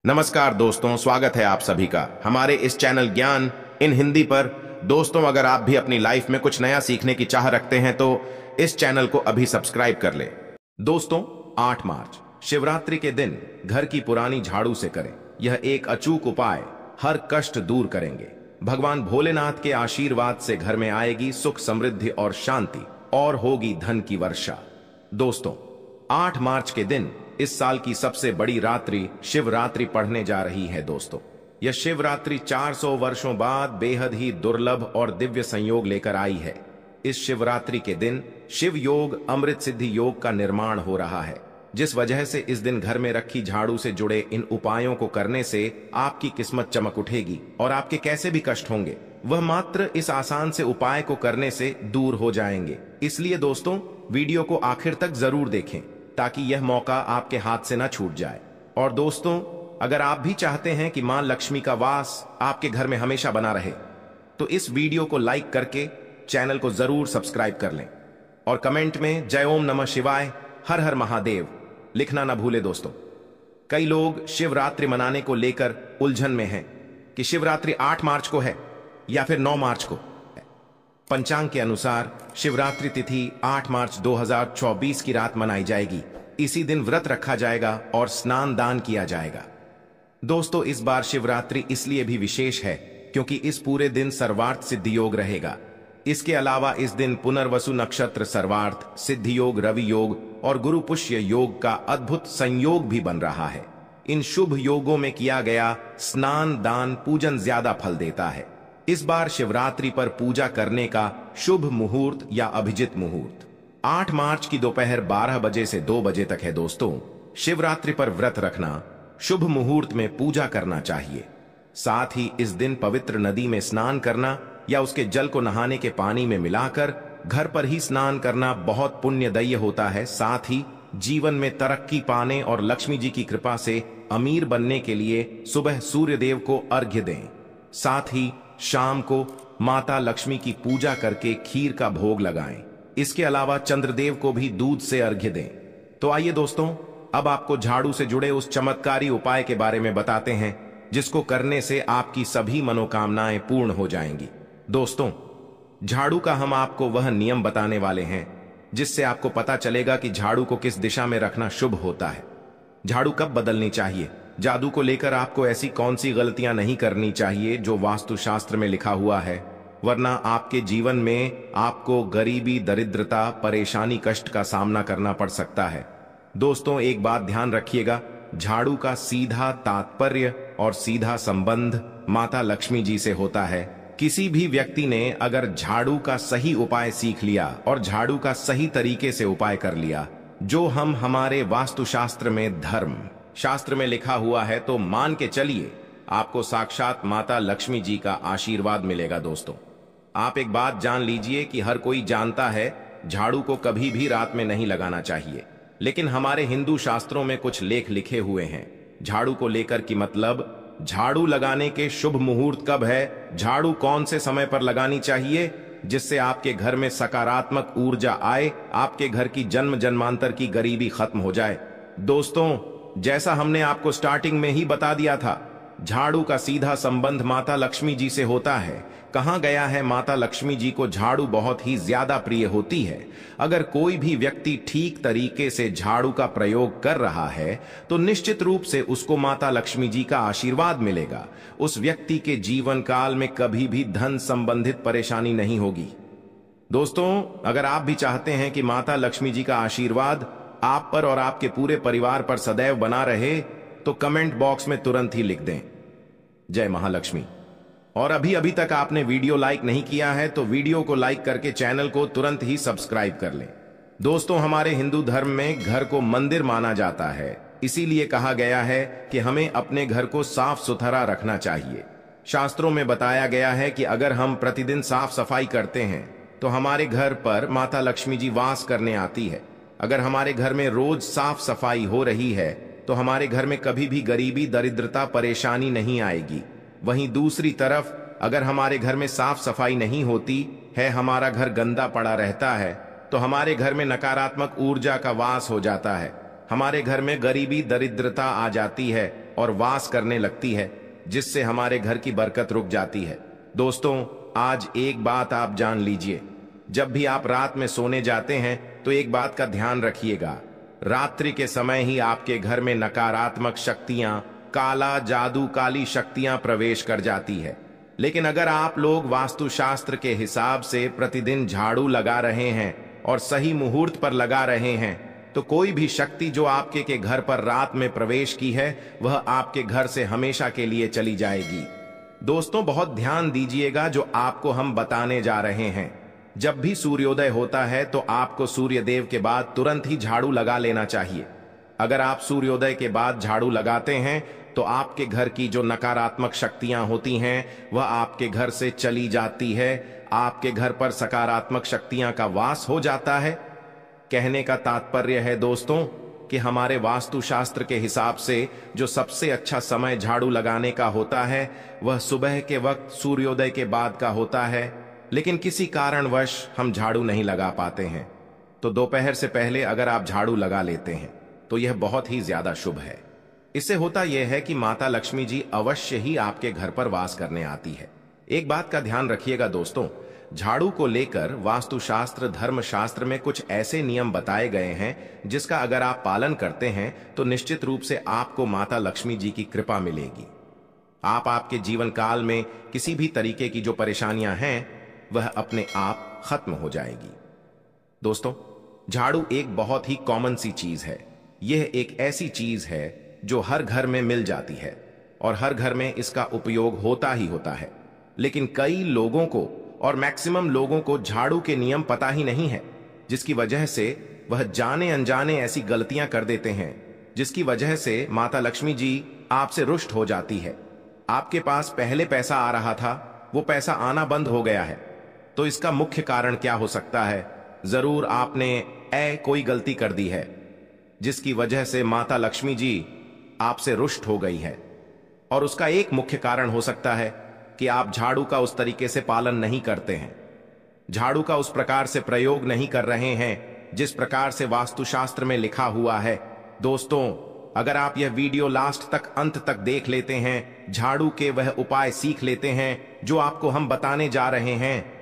नमस्कार दोस्तों, स्वागत है आप सभी का हमारे इस चैनल ज्ञान इन हिंदी पर। दोस्तों, अगर आप भी अपनी लाइफ में कुछ नया सीखने की चाह रखते हैं तो इस चैनल को अभी सब्सक्राइब कर ले। दोस्तों, 8 मार्च शिवरात्रि के दिन घर की पुरानी झाड़ू से करें। यह एक अचूक उपाय हर कष्ट दूर करेंगे। भगवान भोलेनाथ के आशीर्वाद से घर में आएगी सुख, समृद्धि और शांति, और होगी धन की वर्षा। दोस्तों, 8 मार्च के दिन इस साल की सबसे बड़ी रात्रि शिवरात्रि पढ़ने जा रही है। दोस्तों, यह शिवरात्रि 400 वर्षों बाद बेहद ही दुर्लभ और दिव्य संयोग लेकर आई है। इस शिवरात्रि के दिन शिव योग, अमृत सिद्धि योग का निर्माण हो रहा है, जिस वजह से इस दिन घर में रखी झाड़ू से जुड़े इन उपायों को करने से आपकी किस्मत चमक उठेगी और आपके कैसे भी कष्ट होंगे वह मात्र इस आसान से उपाय को करने से दूर हो जाएंगे। इसलिए दोस्तों, वीडियो को आखिर तक जरूर देखें ताकि यह मौका आपके हाथ से ना छूट जाए। और दोस्तों, अगर आप भी चाहते हैं कि मां लक्ष्मी का वास आपके घर में हमेशा बना रहे तो इस वीडियो को लाइक करके चैनल को जरूर सब्सक्राइब कर लें और कमेंट में जय ओम नमः शिवाय, हर हर महादेव लिखना ना भूले। दोस्तों, कई लोग शिवरात्रि मनाने को लेकर उलझन में हैं कि शिवरात्रि 8 मार्च को है या फिर 9 मार्च को। पंचांग के अनुसार शिवरात्रि तिथि 8 मार्च 2024 की रात मनाई जाएगी। इसी दिन व्रत रखा जाएगा और स्नान दान किया जाएगा। दोस्तों, इस बार शिवरात्रि इसलिए भी विशेष है क्योंकि इस पूरे दिन सर्वार्थ सिद्धि योग रहेगा। इसके अलावा इस दिन पुनर्वसु नक्षत्र सर्वार्थ सिद्धि योग, रवि योग और गुरु पुष्य योग का अद्भुत संयोग भी बन रहा है। इन शुभ योगों में किया गया स्नान दान पूजन ज्यादा फल देता है। इस बार शिवरात्रि पर पूजा करने का शुभ मुहूर्त या अभिजित मुहूर्त 8 मार्च की दोपहर 12 बजे से 2 बजे तक है। दोस्तों, शिवरात्रि पर व्रत रखना, शुभ मुहूर्त में पूजा करना चाहिए। साथ ही इस दिन पवित्र नदी में स्नान करना या उसके जल को नहाने के पानी में मिलाकर घर पर ही स्नान करना बहुत पुण्यदायी होता है। साथ ही जीवन में तरक्की पाने और लक्ष्मी जी की कृपा से अमीर बनने के लिए सुबह सूर्य देव को अर्घ्य दें। साथ ही शाम को माता लक्ष्मी की पूजा करके खीर का भोग लगाएं। इसके अलावा चंद्रदेव को भी दूध से अर्घ्य दें। तो आइए दोस्तों, अब आपको झाड़ू से जुड़े उस चमत्कारी उपाय के बारे में बताते हैं जिसको करने से आपकी सभी मनोकामनाएं पूर्ण हो जाएंगी। दोस्तों, झाड़ू का हम आपको वह नियम बताने वाले हैं जिससे आपको पता चलेगा कि झाड़ू को किस दिशा में रखना शुभ होता है, झाड़ू कब बदलनी चाहिए। जादू को लेकर आपको ऐसी कौन सी गलतियां नहीं करनी चाहिए जो वास्तुशास्त्र में लिखा हुआ है, वरना आपके जीवन में आपको गरीबी, दरिद्रता, परेशानी, कष्ट का सामना करना पड़ सकता है। दोस्तों, एक बात ध्यान रखिएगा, झाड़ू का सीधा तात्पर्य और सीधा संबंध माता लक्ष्मी जी से होता है। किसी भी व्यक्ति ने अगर झाड़ू का सही उपाय सीख लिया और झाड़ू का सही तरीके से उपाय कर लिया जो हम हमारे वास्तुशास्त्र में धर्म शास्त्र में लिखा हुआ है, तो मान के चलिए आपको साक्षात माता लक्ष्मी जी का आशीर्वाद मिलेगा। दोस्तों, आप एक बात जान लीजिए कि हर कोई जानता है झाड़ू को कभी भी रात में नहीं लगाना चाहिए, लेकिन हमारे हिंदू शास्त्रों में कुछ लेख लिखे हुए हैं झाड़ू को लेकर कि मतलब झाड़ू लगाने के शुभ मुहूर्त कब है, झाड़ू कौन से समय पर लगानी चाहिए जिससे आपके घर में सकारात्मक ऊर्जा आए, आपके घर की जन्म जन्मांतर की गरीबी खत्म हो जाए। दोस्तों, जैसा हमने आपको स्टार्टिंग में ही बता दिया था, झाड़ू का सीधा संबंध माता लक्ष्मी जी से होता है। कहा गया है माता लक्ष्मी जी को झाड़ू बहुत ही ज्यादा प्रिय होती है। अगर कोई भी व्यक्ति ठीक तरीके से झाड़ू का प्रयोग कर रहा है तो निश्चित रूप से उसको माता लक्ष्मी जी का आशीर्वाद मिलेगा। उस व्यक्ति के जीवन काल में कभी भी धन संबंधित परेशानी नहीं होगी। दोस्तों, अगर आप भी चाहते हैं कि माता लक्ष्मी जी का आशीर्वाद आप पर और आपके पूरे परिवार पर सदैव बना रहे तो कमेंट बॉक्स में तुरंत ही लिख दें जय महालक्ष्मी। और अभी तक आपने वीडियो लाइक नहीं किया है तो वीडियो को लाइक करके चैनल को तुरंत ही सब्सक्राइब कर लें। दोस्तों, हमारे हिंदू धर्म में घर को मंदिर माना जाता है, इसीलिए कहा गया है कि हमें अपने घर को साफ सुथरा रखना चाहिए। शास्त्रों में बताया गया है कि अगर हम प्रतिदिन साफ सफाई करते हैं तो हमारे घर पर माता लक्ष्मी जी वास करने आती है। अगर हमारे घर में रोज साफ सफाई हो रही है तो हमारे घर में कभी भी गरीबी, दरिद्रता, परेशानी नहीं आएगी। वहीं दूसरी तरफ अगर हमारे घर में साफ सफाई नहीं होती है, हमारा घर गंदा पड़ा रहता है, तो हमारे घर में नकारात्मक ऊर्जा का वास हो जाता है। हमारे घर में गरीबी, दरिद्रता आ जाती है और वास करने लगती है, जिससे हमारे घर की बरकत रुक जाती है। दोस्तों, आज एक बात आप जान लीजिए, जब भी आप रात में सोने जाते हैं तो एक बात का ध्यान रखिएगा, रात्रि के समय ही आपके घर में नकारात्मक शक्तियां, काला जादू, काली शक्तियां प्रवेश कर जाती है। लेकिन अगर आप लोग वास्तुशास्त्र के हिसाब से प्रतिदिन झाड़ू लगा रहे हैं और सही मुहूर्त पर लगा रहे हैं, तो कोई भी शक्ति जो आपके के घर पर रात में प्रवेश की है, वह आपके घर से हमेशा के लिए चली जाएगी। दोस्तों, बहुत ध्यान दीजिएगा जो आपको हम बताने जा रहे हैं। जब भी सूर्योदय होता है तो आपको सूर्यदेव के बाद तुरंत ही झाड़ू लगा लेना चाहिए। अगर आप सूर्योदय के बाद झाड़ू लगाते हैं तो आपके घर की जो नकारात्मक शक्तियां होती हैं वह आपके घर से चली जाती है, आपके घर पर सकारात्मक शक्तियां का वास हो जाता है। कहने का तात्पर्य है दोस्तों कि हमारे वास्तुशास्त्र के हिसाब से जो सबसे अच्छा समय झाड़ू लगाने का होता है वह सुबह के वक्त सूर्योदय के बाद का होता है। लेकिन किसी कारणवश हम झाड़ू नहीं लगा पाते हैं, तो दोपहर से पहले अगर आप झाड़ू लगा लेते हैं तो यह बहुत ही ज्यादा शुभ है। इससे होता यह है कि माता लक्ष्मी जी अवश्य ही आपके घर पर वास करने आती है। एक बात का ध्यान रखिएगा दोस्तों, झाड़ू को लेकर वास्तुशास्त्र, धर्मशास्त्र में कुछ ऐसे नियम बताए गए हैं जिसका अगर आप पालन करते हैं तो निश्चित रूप से आपको माता लक्ष्मी जी की कृपा मिलेगी। आपके जीवन काल में किसी भी तरीके की जो परेशानियां हैं वह अपने आप खत्म हो जाएगी। दोस्तों, झाड़ू एक बहुत ही कॉमन सी चीज है। यह एक ऐसी चीज है जो हर घर में मिल जाती है और हर घर में इसका उपयोग होता ही होता है। लेकिन कई लोगों को और मैक्सिमम लोगों को झाड़ू के नियम पता ही नहीं है, जिसकी वजह से वह जाने अनजाने ऐसी गलतियां कर देते हैं जिसकी वजह से माता लक्ष्मी जी आपसे रुष्ट हो जाती है। आपके पास पहले पैसा आ रहा था, वो पैसा आना बंद हो गया है। तो इसका मुख्य कारण क्या हो सकता है? जरूर आपने कोई गलती कर दी है जिसकी वजह से माता लक्ष्मी जी आपसे रुष्ट हो गई है। और उसका एक मुख्य कारण हो सकता है कि आप झाड़ू का उस तरीके से पालन नहीं करते हैं, झाड़ू का उस प्रकार से प्रयोग नहीं कर रहे हैं जिस प्रकार से वास्तुशास्त्र में लिखा हुआ है। दोस्तों, अगर आप यह वीडियो लास्ट तक, अंत तक देख लेते हैं, झाड़ू के वह उपाय सीख लेते हैं जो आपको हम बताने जा रहे हैं,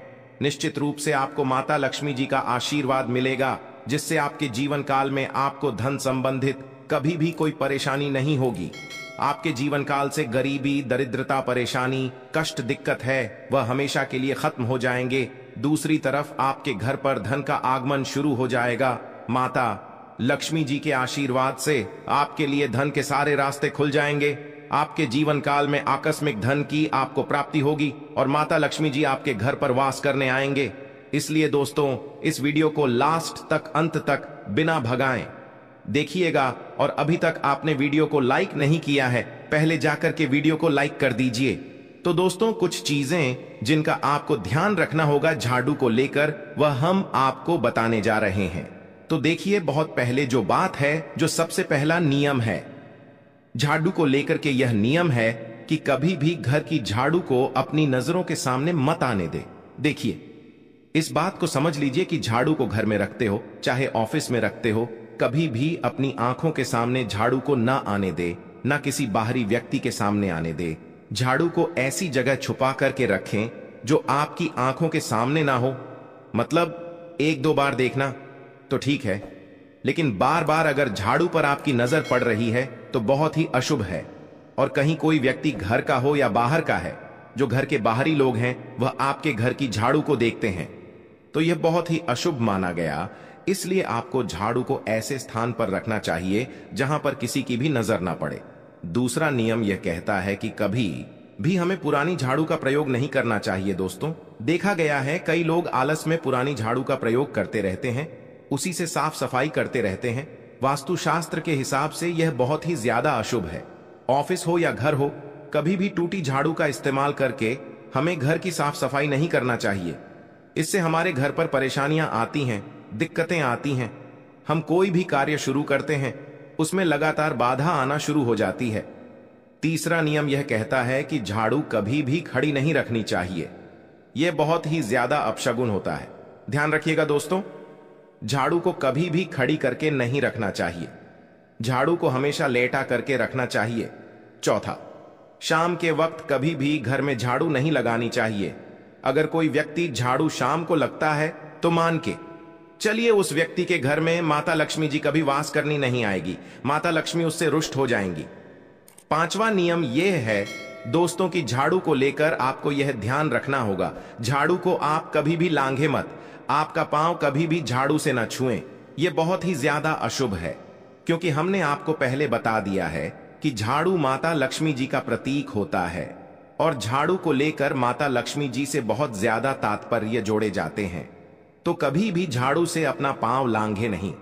निश्चित रूप से आपको माता लक्ष्मी जी का आशीर्वाद मिलेगा, जिससे आपके जीवन काल में आपको धन संबंधित कभी भी कोई परेशानी नहीं होगी। आपके जीवन काल से गरीबी, दरिद्रता, परेशानी, कष्ट, दिक्कत है वह हमेशा के लिए खत्म हो जाएंगे। दूसरी तरफ आपके घर पर धन का आगमन शुरू हो जाएगा। माता लक्ष्मी जी के आशीर्वाद से आपके लिए धन के सारे रास्ते खुल जाएंगे। आपके जीवन काल में आकस्मिक धन की आपको प्राप्ति होगी और माता लक्ष्मी जी आपके घर पर वास करने आएंगे। इसलिए दोस्तों, इस वीडियो को लास्ट तक, अंत तक बिना भगाएं देखिएगा। और अभी तक आपने वीडियो को लाइक नहीं किया है, पहले जाकर के वीडियो को लाइक कर दीजिए। तो दोस्तों, कुछ चीजें जिनका आपको ध्यान रखना होगा झाड़ू को लेकर, वह हम आपको बताने जा रहे हैं। तो देखिए, बहुत पहले जो बात है, जो सबसे पहला नियम है झाड़ू को लेकर के, यह नियम है कि कभी भी घर की झाड़ू को अपनी नजरों के सामने मत आने दे। देखिए, इस बात को समझ लीजिए कि झाड़ू को घर में रखते हो, चाहे ऑफिस में रखते हो, कभी भी अपनी आंखों के सामने झाड़ू को ना आने दे, ना किसी बाहरी व्यक्ति के सामने आने दे। झाड़ू को ऐसी जगह छुपा करके रखें जो आपकी आंखों के सामने ना हो। मतलब एक दो बार देखना तो ठीक है, लेकिन बार बार अगर झाड़ू पर आपकी नजर पड़ रही है तो बहुत ही अशुभ है। और कहीं कोई व्यक्ति घर का हो या बाहर का है, जो घर के बाहरी लोग हैं, वह आपके घर की झाड़ू को देखते हैं, तो यह बहुत ही अशुभ माना गया। इसलिए आपको झाड़ू को ऐसे स्थान पर रखना चाहिए जहां पर किसी की भी नजर ना पड़े। दूसरा नियम यह कहता है कि कभी भी हमें पुरानी झाड़ू का प्रयोग नहीं करना चाहिए। दोस्तों, देखा गया है कई लोग आलस में पुरानी झाड़ू का प्रयोग करते रहते हैं, उसी से साफ सफाई करते रहते हैं। वास्तुशास्त्र के हिसाब से यह बहुत ही ज्यादा अशुभ है। ऑफिस हो या घर हो, कभी भी टूटी झाड़ू का इस्तेमाल करके हमें घर की साफ सफाई नहीं करना चाहिए। इससे हमारे घर पर परेशानियां आती हैं, दिक्कतें आती हैं। हम कोई भी कार्य शुरू करते हैं, उसमें लगातार बाधा आना शुरू हो जाती है। तीसरा नियम यह कहता है कि झाड़ू कभी भी खड़ी नहीं रखनी चाहिए। यह बहुत ही ज्यादा अपशगुन होता है। ध्यान रखिएगा दोस्तों, झाड़ू को कभी भी खड़ी करके नहीं रखना चाहिए। झाड़ू को हमेशा लेटा करके रखना चाहिए। चौथा, शाम के वक्त कभी भी घर में झाड़ू नहीं लगानी चाहिए। अगर कोई व्यक्ति झाड़ू शाम को लगता है तो मान के चलिए उस व्यक्ति के घर में माता लक्ष्मी जी कभी वास करनी नहीं आएगी, माता लक्ष्मी उससे रुष्ट हो जाएंगी। पांचवा नियम यह है दोस्तों कि झाड़ू को लेकर आपको यह ध्यान रखना होगा, झाड़ू को आप कभी भी लांघे मत, आपका पांव कभी भी झाड़ू से ना छुएं। यह बहुत ही ज्यादा अशुभ है, क्योंकि हमने आपको पहले बता दिया है कि झाड़ू माता लक्ष्मी जी का प्रतीक होता है और झाड़ू को लेकर माता लक्ष्मी जी से बहुत ज्यादा तात्पर्य जोड़े जाते हैं। तो कभी भी झाड़ू से अपना पांव लांघे नहीं,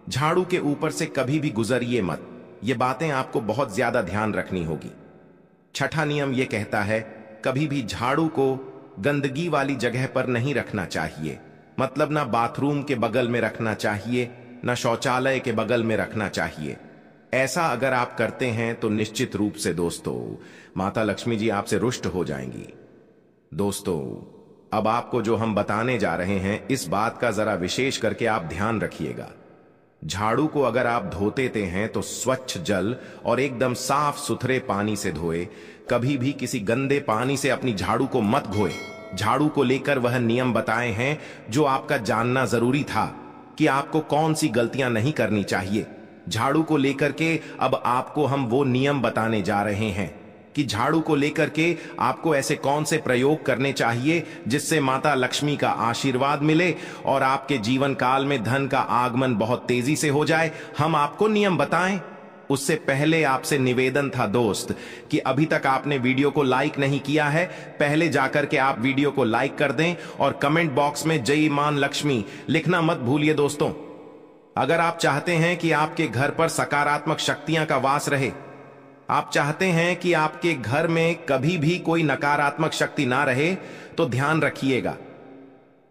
झाड़ू के ऊपर से कभी भी गुजरिए मत। ये बातें आपको बहुत ज्यादा ध्यान रखनी होगी। छठा नियम यह कहता है कभी भी झाड़ू को गंदगी वाली जगह पर नहीं रखना चाहिए, मतलब ना बाथरूम के बगल में रखना चाहिए, ना शौचालय के बगल में रखना चाहिए। ऐसा अगर आप करते हैं तो निश्चित रूप से दोस्तों माता लक्ष्मी जी आपसे रुष्ट हो जाएंगी। दोस्तों, अब आपको जो हम बताने जा रहे हैं इस बात का जरा विशेष करके आप ध्यान रखिएगा। झाड़ू को अगर आप धोते हैं तो स्वच्छ जल और एकदम साफ सुथरे पानी से धोए, कभी भी किसी गंदे पानी से अपनी झाड़ू को मत धोए। झाड़ू को लेकर वह नियम बताए हैं जो आपका जानना जरूरी था कि आपको कौन सी गलतियां नहीं करनी चाहिए। झाड़ू को लेकर के अब आपको हम वो नियम बताने जा रहे हैं कि झाड़ू को लेकर के आपको ऐसे कौन से प्रयोग करने चाहिए जिससे माता लक्ष्मी का आशीर्वाद मिले और आपके जीवन काल में धन का आगमन बहुत तेजी से हो जाए। हम आपको नियम बताएं, उससे पहले आपसे निवेदन था दोस्त कि अभी तक आपने वीडियो को लाइक नहीं किया है, पहले जाकर के आप वीडियो को लाइक कर दें और कमेंट बॉक्स में जय मां लक्ष्मी लिखना मत भूलिए। दोस्तों, अगर आप चाहते हैं कि आपके घर पर सकारात्मक शक्तियां का वास रहे, आप चाहते हैं कि आपके घर में कभी भी कोई नकारात्मक शक्ति ना रहे, तो ध्यान रखिएगा,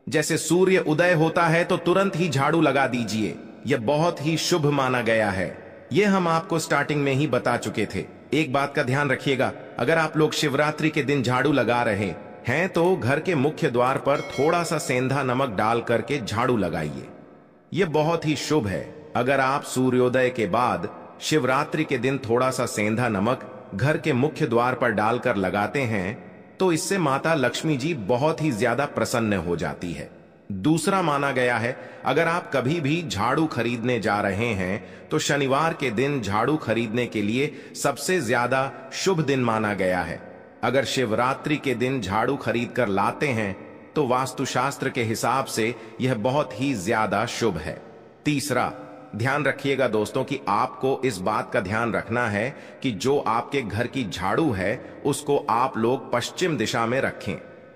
जैसे सूर्य उदय होता है तो तुरंत ही झाड़ू लगा दीजिए। यह बहुत ही शुभ माना गया है। यह हम आपको स्टार्टिंग में ही बता चुके थे। एक बात का ध्यान रखिएगा, अगर आप लोग शिवरात्रि के दिन झाड़ू लगा रहे हैं तो घर के मुख्य द्वार पर थोड़ा सा सेंधा नमक डाल करके झाड़ू लगाइए। यह बहुत ही शुभ है। अगर आप सूर्योदय के बाद शिवरात्रि के दिन थोड़ा सा सेंधा नमक घर के मुख्य द्वार पर डालकर लगाते हैं तो इससे माता लक्ष्मी जी बहुत ही ज्यादा प्रसन्न हो जाती है। दूसरा माना गया है, अगर आप कभी भी झाड़ू खरीदने जा रहे हैं तो शनिवार के दिन झाड़ू खरीदने के लिए सबसे ज्यादा शुभ दिन माना गया है। अगर शिवरात्रि के दिन झाड़ू खरीद कर लाते हैं तो वास्तुशास्त्र के हिसाब से यह बहुत ही ज्यादा शुभ है। तीसरा, ध्यान रखिएगा दोस्तों कि आपको इस बात का ध्यान रखना है कि जो आपके घर की झाड़ू है उसको आप लोग पश्चिम दिशा में रखें।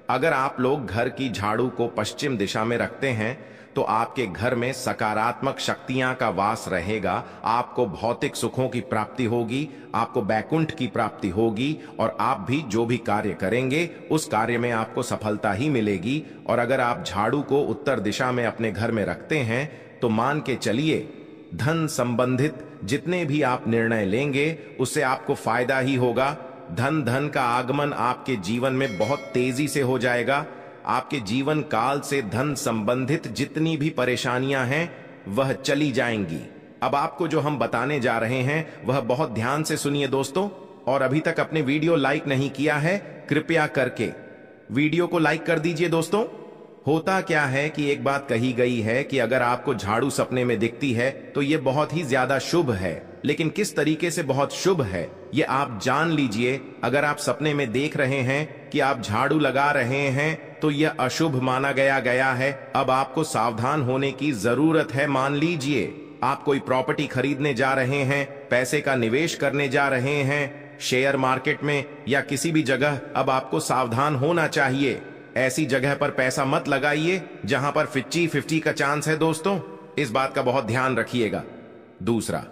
अगर आप लोग घर की झाड़ू को पश्चिम दिशा में रखते हैं तो आपके घर में सकारात्मक शक्तियां का वास रहेगा, आपको भौतिक सुखों की प्राप्ति होगी, आपको बैकुंठ की प्राप्ति होगी और आप भी जो भी कार्य करेंगे उस कार्य में आपको सफलता ही मिलेगी। और अगर आप झाड़ू को उत्तर दिशा में अपने घर में रखते हैं तो मान के चलिए धन संबंधित जितने भी आप निर्णय लेंगे उससे आपको फायदा ही होगा। धन का आगमन आपके जीवन में बहुत तेजी से हो जाएगा। आपके जीवन काल से धन संबंधित जितनी भी परेशानियां हैं वह चली जाएंगी। अब आपको जो हम बताने जा रहे हैं वह बहुत ध्यान से सुनिए दोस्तों, और अभी तक अपने वीडियो लाइक नहीं किया है कृपया करके वीडियो को लाइक कर दीजिए। दोस्तों, होता क्या है कि एक बात कही गई है कि अगर आपको झाड़ू सपने में दिखती है तो यह बहुत ही ज्यादा शुभ है, लेकिन किस तरीके से बहुत शुभ है ये आप जान लीजिए। अगर आप सपने में देख रहे हैं कि आप झाड़ू लगा रहे हैं तो यह अशुभ माना गया है। अब आपको सावधान होने की जरूरत है। मान लीजिए आप कोई प्रॉपर्टी खरीदने जा रहे हैं, पैसे का निवेश करने जा रहे हैं शेयर मार्केट में या किसी भी जगह, अब आपको सावधान होना चाहिए। ऐसी जगह पर पैसा मत लगाइए जहां पर 50-50 का चांस है। दोस्तों, इस बात का बहुत ध्यान रखिएगा। दूसरा,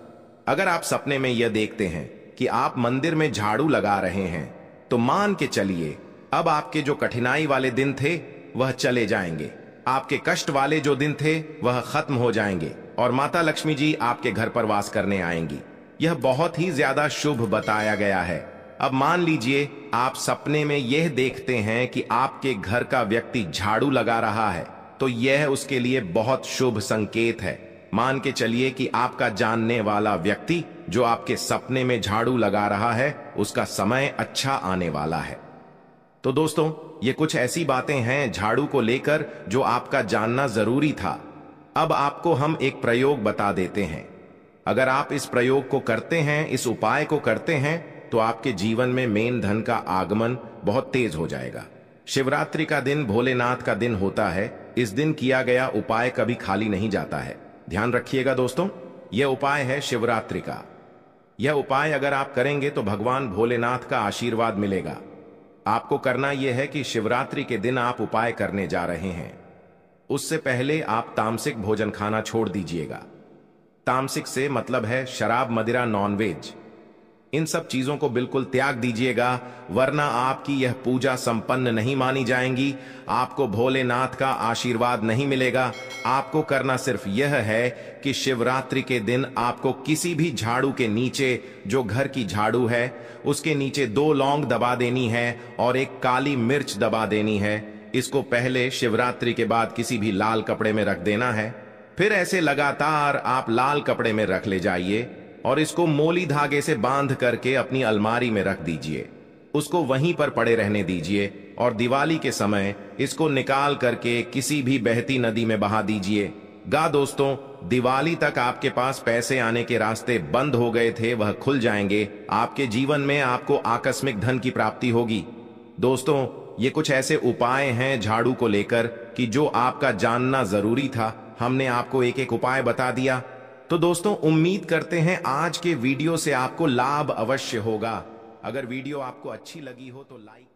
अगर आप सपने में यह देखते हैं कि आप मंदिर में झाड़ू लगा रहे हैं तो मान के चलिए अब आपके जो कठिनाई वाले दिन थे वह चले जाएंगे, आपके कष्ट वाले जो दिन थे वह खत्म हो जाएंगे और माता लक्ष्मी जी आपके घर पर वास करने आएंगी। यह बहुत ही ज्यादा शुभ बताया गया है। अब मान लीजिए आप सपने में यह देखते हैं कि आपके घर का व्यक्ति झाड़ू लगा रहा है तो यह उसके लिए बहुत शुभ संकेत है। मान के चलिए कि आपका जानने वाला व्यक्ति जो आपके सपने में झाड़ू लगा रहा है उसका समय अच्छा आने वाला है। तो दोस्तों, ये कुछ ऐसी बातें हैं झाड़ू को लेकर जो आपका जानना जरूरी था। अब आपको हम एक प्रयोग बता देते हैं। अगर आप इस प्रयोग को करते हैं, इस उपाय को करते हैं, तो आपके जीवन में मेन धन का आगमन बहुत तेज हो जाएगा। शिवरात्रि का दिन भोलेनाथ का दिन होता है। इस दिन किया गया उपाय कभी खाली नहीं जाता है। ध्यान रखिएगा दोस्तों, यह उपाय है शिवरात्रि का। यह उपाय अगर आप करेंगे तो भगवान भोलेनाथ का आशीर्वाद मिलेगा। आपको करना यह है कि शिवरात्रि के दिन आप उपाय करने जा रहे हैं, उससे पहले आप तामसिक भोजन खाना छोड़ दीजिएगा। तामसिक से मतलब है शराब, मदिरा, नॉनवेज, इन सब चीजों को बिल्कुल त्याग दीजिएगा, वरना आपकी यह पूजा संपन्न नहीं मानी जाएंगी, आपको भोलेनाथ का आशीर्वाद नहीं मिलेगा। आपको करना सिर्फ यह है कि शिवरात्रि के दिन आपको किसी भी झाड़ू के नीचे, जो घर की झाड़ू है उसके नीचे 2 लौंग दबा देनी है और एक काली मिर्च दबा देनी है। इसको पहले शिवरात्रि के बाद किसी भी लाल कपड़े में रख देना है। फिर ऐसे लगातार आप लाल कपड़े में रख ले जाइए और इसको मोली धागे से बांध करके अपनी अलमारी में रख दीजिए। उसको वहीं पर पड़े रहने दीजिए और दिवाली के समय इसको निकाल करके किसी भी बहती नदी में बहा दीजिए। दोस्तों, दिवाली तक आपके पास पैसे आने के रास्ते बंद हो गए थे, वह खुल जाएंगे। आपके जीवन में आपको आकस्मिक धन की प्राप्ति होगी। दोस्तों, ये कुछ ऐसे उपाय हैं झाड़ू को लेकर कि जो आपका जानना जरूरी था। हमने आपको एक एक उपाय बता दिया। तो दोस्तों, उम्मीद करते हैं आज के वीडियो से आपको लाभ अवश्य होगा। अगर वीडियो आपको अच्छी लगी हो तो लाइक